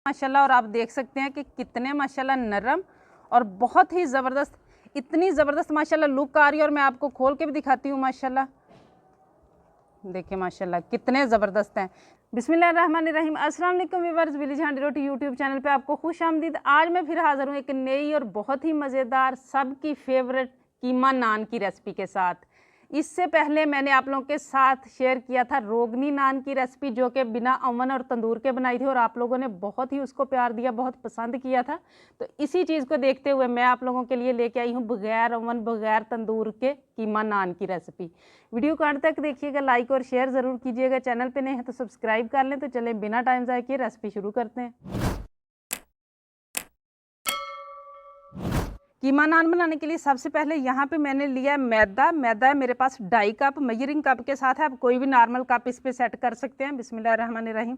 माशाल्लाह। और आप देख सकते हैं कि कितने माशाल्लाह नरम और बहुत ही ज़बरदस्त, इतनी ज़बरदस्त माशाल्लाह लुक आ रही है। और मैं आपको खोल के भी दिखाती हूँ माशाल्लाह, देखिए माशाल्लाह कितने ज़बरदस्त हैं। बिस्मिल्लाहिर्रहमानिर्रहीम। अस्सलाम वालेकुम व्यूअर्स, विलेज हैंडी रोटी यूट्यूब चैनल पे आपको खुश आमदीद। आज मैं फिर हाज़िर हूँ एक नई और बहुत ही मज़ेदार, सबकी फेवरेट कीमा नान की रेसिपी के साथ। इससे पहले मैंने आप लोगों के साथ शेयर किया था रोगनी नान की रेसिपी, जो कि बिना ओवन और तंदूर के बनाई थी और आप लोगों ने बहुत ही उसको प्यार दिया, बहुत पसंद किया था। तो इसी चीज़ को देखते हुए मैं आप लोगों के लिए लेके आई हूँ बगैर ओवन बगैर तंदूर के कीमा नान की रेसिपी। वीडियो को अंत तक देखिएगा, लाइक और शेयर ज़रूर कीजिएगा। चैनल पे नए हैं तो सब्सक्राइब कर लें। तो चलें बिना टाइम ज़ाया किए रेसिपी शुरू करते हैं। कीमा नान बनाने के लिए सबसे पहले यहाँ पे मैंने लिया है मैदा। मैदा है मेरे पास 2.5 कप, मेजरिंग कप के साथ है, आप कोई भी नॉर्मल कप इस पे सेट कर सकते हैं। बिस्मिल्लाहिर्रहमानिर्रहीम।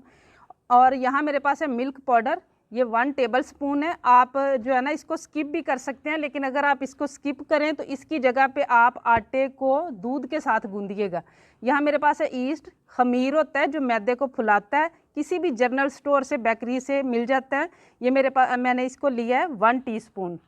और यहाँ मेरे पास है मिल्क पाउडर, ये 1 टेबल स्पून है। आप जो है ना इसको स्किप भी कर सकते हैं, लेकिन अगर आप इसको स्किप करें तो इसकी जगह पे आप आटे को दूध के साथ गूंदिएगा। यहाँ मेरे पास है ईस्ट, खमीर होता है जो मैदे को फुलाता है, किसी भी जनरल स्टोर से बेकरी से मिल जाता है। ये मेरे पास, मैंने इसको लिया है 1 टीस्पून।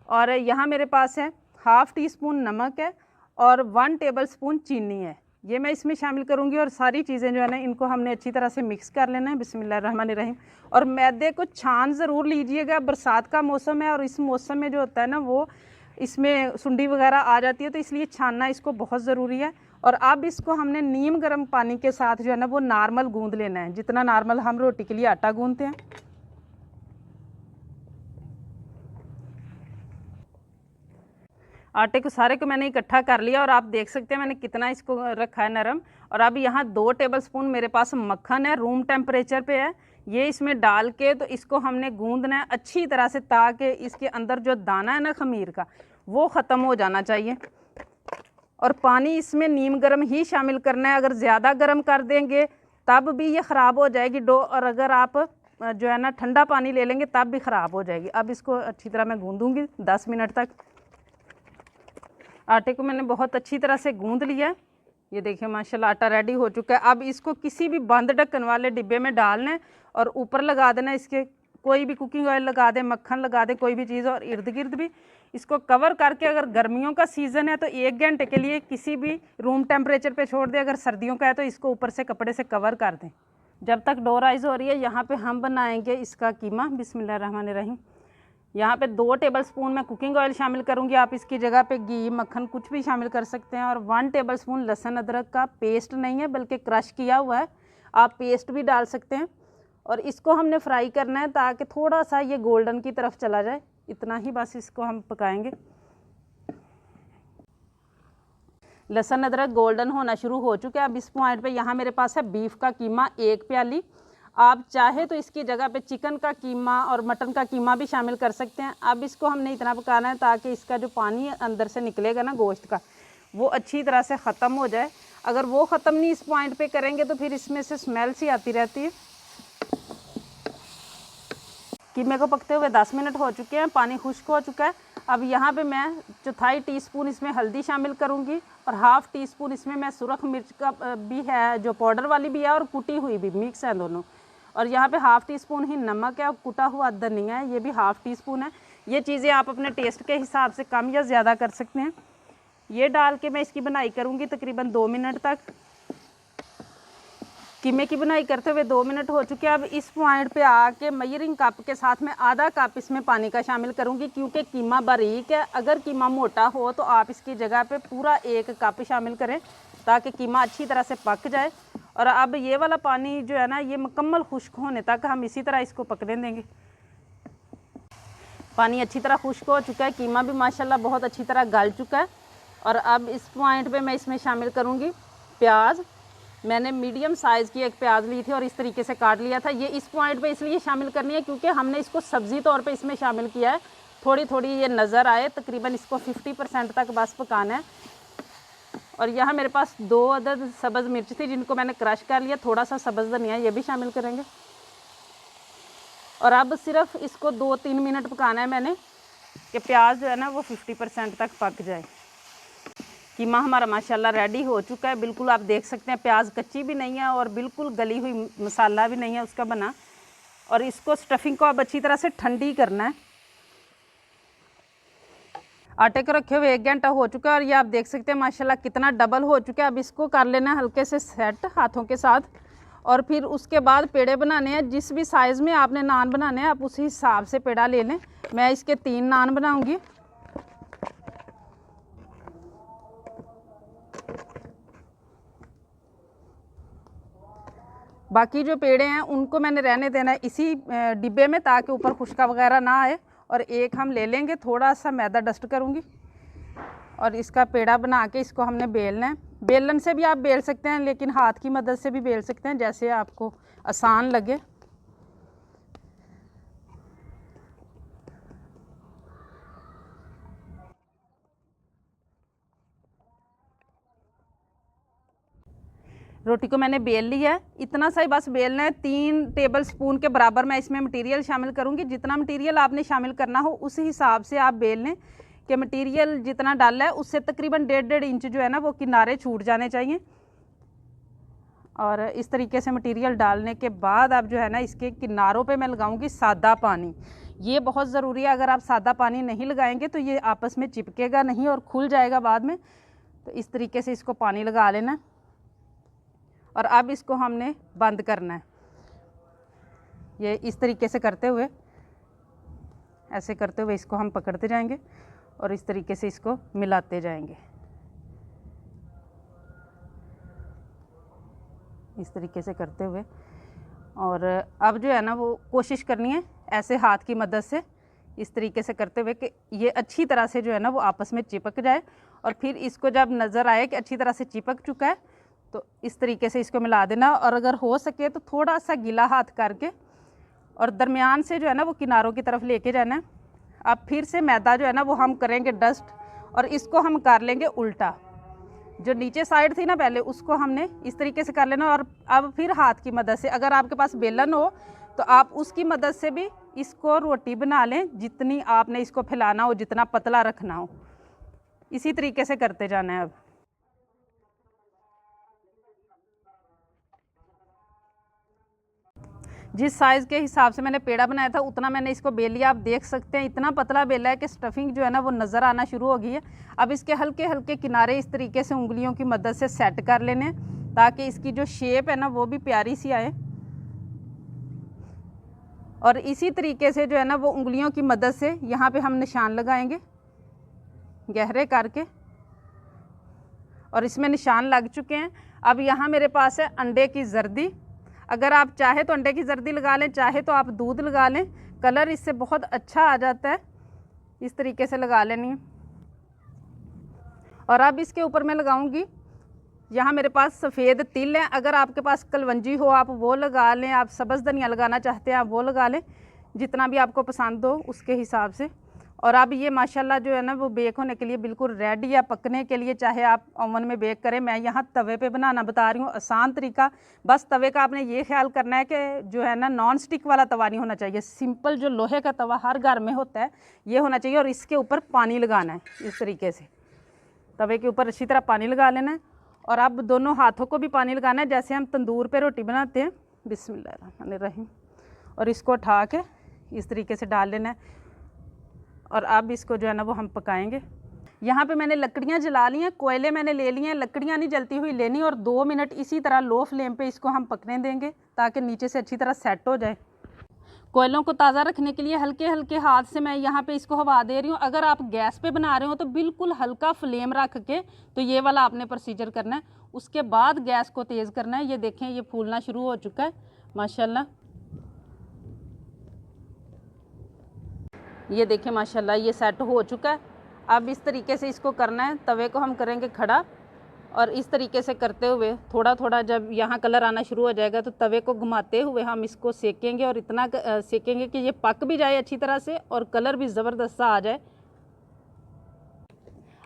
और यहाँ मेरे पास है 1/2 टीस्पून नमक है और 1 टेबल स्पून चीनी है, ये मैं इसमें शामिल करूँगी। और सारी चीज़ें जो है ना इनको हमने अच्छी तरह से मिक्स कर लेना है। बिस्मिल्लाहिर्रहमानिर्रहीम। और मैदे को छान ज़रूर लीजिएगा, बरसात का मौसम है और इस मौसम में जो होता है ना वो इसमें सुंडी वगैरह आ जाती है, तो इसलिए छानना इसको बहुत ज़रूरी है। और अब इसको हमने नीम गर्म पानी के साथ जो है ना वो नॉर्मल गूँध लेना है, जितना नॉर्मल हम रोटी के लिए आटा गूँधते हैं। आटे को सारे को मैंने इकट्ठा कर लिया और आप देख सकते हैं मैंने कितना इसको रखा है नरम। और अब यहाँ 2 टेबल स्पून मेरे पास मक्खन है, रूम टेम्परेचर पे है। ये इसमें डाल के तो इसको हमने गूंदना है अच्छी तरह से, ताकि इसके अंदर जो दाना है ना खमीर का वो ख़त्म हो जाना चाहिए। और पानी इसमें नीम गर्म ही शामिल करना है, अगर ज़्यादा गर्म कर देंगे तब भी ये ख़राब हो जाएगी डो, और अगर आप जो है ना ठंडा पानी ले लेंगे तब भी ख़राब हो जाएगी। अब इसको अच्छी तरह मैं गूँधूँगी 10 मिनट तक। आटे को मैंने बहुत अच्छी तरह से गूंद लिया है, ये देखिए माशाल्लाह आटा रेडी हो चुका है। अब इसको किसी भी बंद ढक्कन वाले डिब्बे में डालना है और ऊपर लगा देना इसके, कोई भी कुकिंग ऑयल लगा दें, मक्खन लगा दें, कोई भी चीज़। और इर्द गिर्द भी इसको कवर करके, अगर गर्मियों का सीज़न है तो 1 घंटे के लिए किसी भी रूम टेम्परेचर पे छोड़ दें, अगर सर्दियों का है तो इसको ऊपर से कपड़े से कवर कर दें। जब तक डो राइज हो रही है यहाँ पे हम बनाएंगे इसका कीमा। बिस्मिल्लाहिर्रहमानिर्रहीम। यहाँ पे 2 टेबल स्पून मैं कुकिंग ऑयल शामिल करूँगी, आप इसकी जगह पे घी मक्खन कुछ भी शामिल कर सकते हैं। और 1 टेबल स्पून लहसुन अदरक का पेस्ट नहीं है बल्कि क्रश किया हुआ है, आप पेस्ट भी डाल सकते हैं। और इसको हमने फ्राई करना है ताकि थोड़ा सा ये गोल्डन की तरफ चला जाए, इतना ही बस इसको हम पकाएंगे। लहसुन अदरक गोल्डन होना शुरू हो चुका है। अब इस पॉइंट पे यहाँ मेरे पास है बीफ का कीमा 1 प्याली। आप चाहे तो इसकी जगह पे चिकन का कीमा और मटन का कीमा भी शामिल कर सकते हैं। अब इसको हमने इतना पकाना है ताकि इसका जो पानी अंदर से निकलेगा ना गोश्त का, वो अच्छी तरह से ख़त्म हो जाए। अगर वो ख़त्म नहीं इस पॉइंट पे करेंगे तो फिर इसमें से स्मेल सी आती रहती है। कीमे को पकते हुए 10 मिनट हो चुके हैं, पानी खुश्क हो चुका है। अब यहाँ पे मैं 1/4 टीस्पून इसमें हल्दी शामिल करूँगी और 1/2 टीस्पून इसमें मैं सुरख मिर्च का भी है, जो पाउडर वाली भी है और कुटी हुई भी, मिक्स है दोनों। और यहाँ पे 1/2 टीस्पून ही नमक है और कुटा हुआ धनिया है, ये भी 1/2 टीस्पून है। ये चीज़ें आप अपने टेस्ट के हिसाब से कम या ज़्यादा कर सकते हैं। ये डाल के मैं इसकी बनाई करूँगी तकरीबन 2 मिनट तक। कीमे की बनाई करते हुए 2 मिनट हो चुके हैं। अब इस पॉइंट पे आके मेजरिंग कप के साथ मैं आधा कप इसमें पानी का शामिल करूँगी, क्योंकि कीमा बारीक है। अगर कीमा मोटा हो तो आप इसकी जगह पे पूरा 1 कप शामिल करें ताकि कीमा अच्छी तरह से पक जाए। और अब ये वाला पानी जो है ना ये मुकम्मल खुश्क होने तक हम इसी तरह इसको पकने देंगे। पानी अच्छी तरह खुश्क हो चुका है, कीमा भी माशाल्लाह बहुत अच्छी तरह गल चुका है। और अब इस पॉइंट पे मैं इसमें शामिल करूँगी प्याज। मैंने मीडियम साइज़ की एक प्याज ली थी और इस तरीके से काट लिया था। ये इस पॉइंट पे इसलिए शामिल करनी है क्योंकि हमने इसको सब्ज़ी तौर पे इसमें शामिल किया है, थोड़ी थोड़ी ये नज़र आए। तकरीबन इसको 50% तक बस पकाना है। और यहाँ मेरे पास 2 अदद सब्ज़ मिर्च थी जिनको मैंने क्रश कर लिया, थोड़ा सा सब्ज़ धनिया ये भी शामिल करेंगे। और अब सिर्फ इसको 2-3 मिनट पकाना है मैंने, कि प्याज जो है ना वो 50% तक पक जाए। कीमा हमारा माशाल्लाह रेडी हो चुका है, बिल्कुल आप देख सकते हैं प्याज कच्ची भी नहीं है और बिल्कुल गली हुई मसाला भी नहीं है उसका बना। और इसको स्टफिंग को अब अच्छी तरह से ठंडी करना है। आटे को रखे हुए 1 घंटा हो चुका है और ये आप देख सकते हैं माशाल्लाह कितना डबल हो चुका है। अब इसको कर लेना है हल्के से सेट हाथों के साथ, और फिर उसके बाद पेड़े बनाने हैं। जिस भी साइज़ में आपने नान बनाने हैं आप उसी हिसाब से पेड़ा ले लें। मैं इसके 3 नान बनाऊंगी। बाकी जो पेड़े हैं उनको मैंने रहने देना है इसी डिब्बे में, ताकि ऊपर खुशका वगैरह ना आए। और एक हम ले लेंगे, थोड़ा सा मैदा डस्ट करूँगी और इसका पेड़ा बना के इसको हमने बेलना है। बेलन से भी आप बेल सकते हैं, लेकिन हाथ की मदद से भी बेल सकते हैं, जैसे आपको आसान लगे। रोटी को मैंने बेल लिया है, इतना सा ही बस बेलना है। 3 टेबल स्पून के बराबर मैं इसमें मटेरियल शामिल करूँगी। जितना मटेरियल आपने शामिल करना हो उस हिसाब से आप बेल लें कि मटेरियल जितना डाला है उससे तकरीबन 1.5 इंच जो है ना वो किनारे छूट जाने चाहिए। और इस तरीके से मटेरियल डालने के बाद अब जो है ना इसके किनारों पे मैं लगाऊंगी सादा पानी। ये बहुत ज़रूरी है, अगर आप सादा पानी नहीं लगाएंगे तो ये आपस में चिपकेगा नहीं और खुल जाएगा बाद में। तो इस तरीके से इसको पानी लगा लेना और अब इसको हमने बंद करना है। ये इस तरीके से करते हुए, ऐसे करते हुए इसको हम पकड़ते जाएंगे और इस तरीके से इसको मिलाते जाएंगे। इस तरीके से करते हुए, और अब जो है ना वो कोशिश करनी है ऐसे हाथ की मदद से इस तरीके से करते हुए कि ये अच्छी तरह से जो है ना वो आपस में चिपक जाए। और फिर इसको जब नज़र आए कि अच्छी तरह से चिपक चुका है तो इस तरीके से इसको मिला देना। और अगर हो सके तो थोड़ा सा गीला हाथ करके और दरमियान से जो है ना वो किनारों की तरफ लेके जाना है। अब फिर से मैदा जो है ना वो हम करेंगे डस्ट और इसको हम कर लेंगे उल्टा। जो नीचे साइड थी ना पहले उसको हमने इस तरीके से कर लेना। और अब फिर हाथ की मदद से, अगर आपके पास बेलन हो तो आप उसकी मदद से भी इसको रोटी बना लें, जितनी आपने इसको फैलाना हो, जितना पतला रखना हो। इसी तरीके से करते जाना है। अब जिस साइज़ के हिसाब से मैंने पेड़ा बनाया था उतना मैंने इसको बेल लिया। आप देख सकते हैं इतना पतला बेला है कि स्टफिंग जो है ना वो नज़र आना शुरू हो गई है। अब इसके हल्के हल्के किनारे इस तरीके से उंगलियों की मदद से सेट कर लेने, ताकि इसकी जो शेप है ना वो भी प्यारी सी आए। और इसी तरीके से जो है ना वो उंगलियों की मदद से यहाँ पे हम निशान लगाएंगे गहरे करके, और इसमें निशान लग चुके हैं। अब यहाँ मेरे पास है अंडे की जर्दी। अगर आप चाहे तो अंडे की जर्दी लगा लें, चाहे तो आप दूध लगा लें, कलर इससे बहुत अच्छा आ जाता है। इस तरीके से लगा लेनी है। और अब इसके ऊपर मैं लगाऊंगी, यहाँ मेरे पास सफ़ेद तिल है, अगर आपके पास कलवंजी हो आप वो लगा लें, आप सब्ज़ धनिया लगाना चाहते हैं आप वो लगा लें, जितना भी आपको पसंद हो उसके हिसाब से। और अब ये माशाल्लाह जो है ना वो बेक होने के लिए बिल्कुल रेडी है, पकने के लिए। चाहे आप ओवन में बेक करें, मैं यहाँ तवे पे बनाना बता रही हूँ, आसान तरीका। बस तवे का आपने ये ख्याल करना है कि जो है ना नॉन स्टिक वाला तवा नहीं होना चाहिए, सिंपल जो लोहे का तवा हर घर में होता है ये होना चाहिए। और इसके ऊपर पानी लगाना है, इस तरीके से तवे के ऊपर अच्छी तरह पानी लगा लेना है। और अब दोनों हाथों को भी पानी लगाना है, जैसे हम तंदूर पे रोटी बनाते हैं। बिस्मिल्लाहिर्रहमानिर्रहीम। और इसको उठा के इस तरीके से डाल लेना है। और अब इसको जो है ना वो हम पकाएंगे। यहाँ पे मैंने लकड़ियाँ जला ली हैं, कोयले मैंने ले लिए हैं, लकड़ियाँ नहीं जलती हुई लेनी। और 2 मिनट इसी तरह लो फ्लेम पे इसको हम पकने देंगे, ताकि नीचे से अच्छी तरह सेट हो जाए। कोयलों को ताज़ा रखने के लिए हल्के हल्के हाथ से मैं यहाँ पे इसको हवा दे रही हूँ। अगर आप गैस पे बना रहे हो तो बिल्कुल हल्का फ्लेम रख के, तो ये वाला आपने प्रोसीजर करना है। उसके बाद गैस को तेज़ करना है। ये देखें ये फूलना शुरू हो चुका है माशाल्लाह। ये देखें माशाल्लाह ये सेट हो चुका है। अब इस तरीके से इसको करना है, तवे को हम करेंगे खड़ा और इस तरीके से करते हुए थोड़ा थोड़ा जब यहाँ कलर आना शुरू हो जाएगा तो तवे को घुमाते हुए हम इसको सेकेंगे। और इतना सेकेंगे कि ये पक भी जाए अच्छी तरह से और कलर भी ज़बरदस्त सा आ जाए।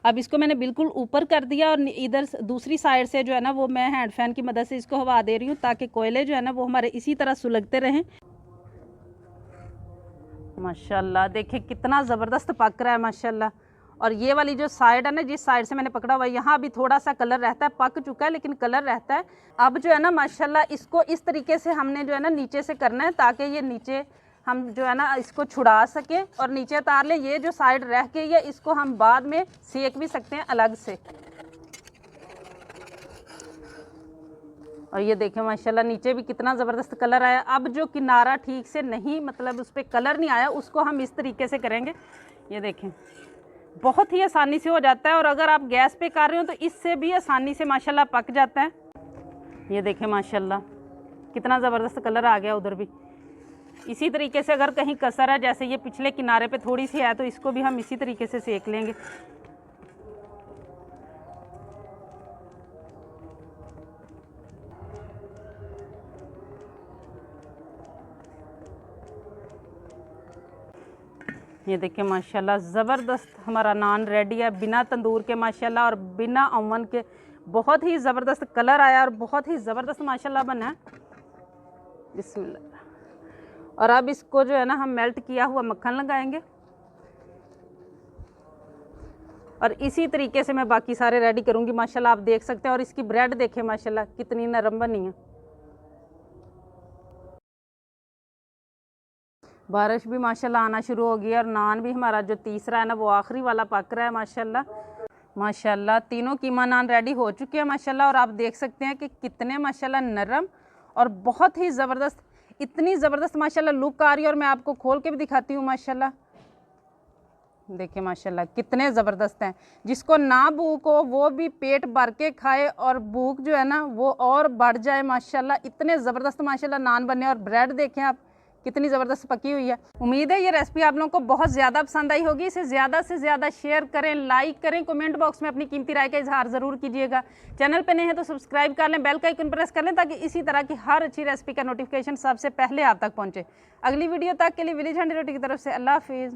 अब इसको मैंने बिल्कुल ऊपर कर दिया और इधर दूसरी साइड से जो है ना वो मैं हैंड फैन की मदद से इसको हवा दे रही हूँ, ताकि कोयले जो है ना वो हमारे इसी तरह सुलगते रहें। माशाल्लाह देखिए कितना ज़बरदस्त पक रहा है माशाल्लाह। और ये वाली जो साइड है ना, जिस साइड से मैंने पकड़ा हुआ है, यहाँ अभी थोड़ा सा कलर रहता है, पक चुका है लेकिन कलर रहता है। अब जो है ना माशाल्लाह इसको इस तरीके से हमने जो है ना नीचे से करना है, ताकि ये नीचे हम जो है ना इसको छुड़ा सकें और नीचे उतार लें। ये जो साइड रह गई है इसको हम बाद में सेक भी सकते हैं अलग से। और ये देखें माशाल्लाह नीचे भी कितना ज़बरदस्त कलर आया। अब जो किनारा ठीक से नहीं, मतलब उस पर कलर नहीं आया, उसको हम इस तरीके से करेंगे। ये देखें बहुत ही आसानी से हो जाता है, और अगर आप गैस पे कर रहे हो तो इससे भी आसानी से माशाल्लाह पक जाता है। ये देखें माशाल्लाह कितना ज़बरदस्त कलर आ गया उधर भी। इसी तरीके से अगर कहीं कसर है, जैसे ये पिछले किनारे पे थोड़ी सी है, तो इसको भी हम इसी तरीके से सेक लेंगे। ये देखिए माशाल्लाह ज़बरदस्त हमारा नान रेडी है, बिना तंदूर के माशाल्लाह और बिना ओवन के। बहुत ही ज़बरदस्त कलर आया और बहुत ही ज़बरदस्त माशाल्लाह बना है। बिस्मिल्लाह। और अब इसको जो है ना हम मेल्ट किया हुआ मक्खन लगाएंगे, और इसी तरीके से मैं बाकी सारे रेडी करूँगी। माशाल्लाह आप देख सकते हैं, और इसकी ब्रेड देखें माशाल्लाह कितनी नरम बनी है। बारिश भी माशाल्लाह आना शुरू हो गई है, और नान भी हमारा जो तीसरा है ना वो आखिरी वाला पक रहा है माशाल्लाह। माशाल्लाह तीनों कीमा नान रेडी हो चुके हैं माशाल्लाह, और आप देख सकते हैं कि कितने माशाल्लाह नरम और बहुत ही ज़बरदस्त, इतनी ज़बरदस्त माशाल्लाह लुक आ रही है। और मैं आपको खोल के भी दिखाती हूँ माशाल्लाह। देखिए माशाल्लाह कितने ज़बरदस्त हैं। जिसको ना भूख हो वो भी पेट भर के खाए, और भूख जो है ना वो और बढ़ जाए माशाल्लाह। इतने ज़बरदस्त माशाल्लाह नान बने, और ब्रेड देखें आप कितनी ज़बरदस्त पकी हुई है। उम्मीद है ये रेसिपी आप लोगों को बहुत ज़्यादा पसंद आई होगी। इसे ज़्यादा से ज़्यादा शेयर करें, लाइक करें, कमेंट बॉक्स में अपनी कीमती राय का इजहार ज़रूर कीजिएगा। चैनल पे नए हैं तो सब्सक्राइब कर लें, बेल का आइकन प्रेस कर लें, ताकि इसी तरह की हर अच्छी रेसिपी का नोटिफिकेशन सबसे पहले आप तक पहुँचे। अगली वीडियो तक के लिए विलेज हैंडी रोटी की तरफ से अल्लाह हाफिज़।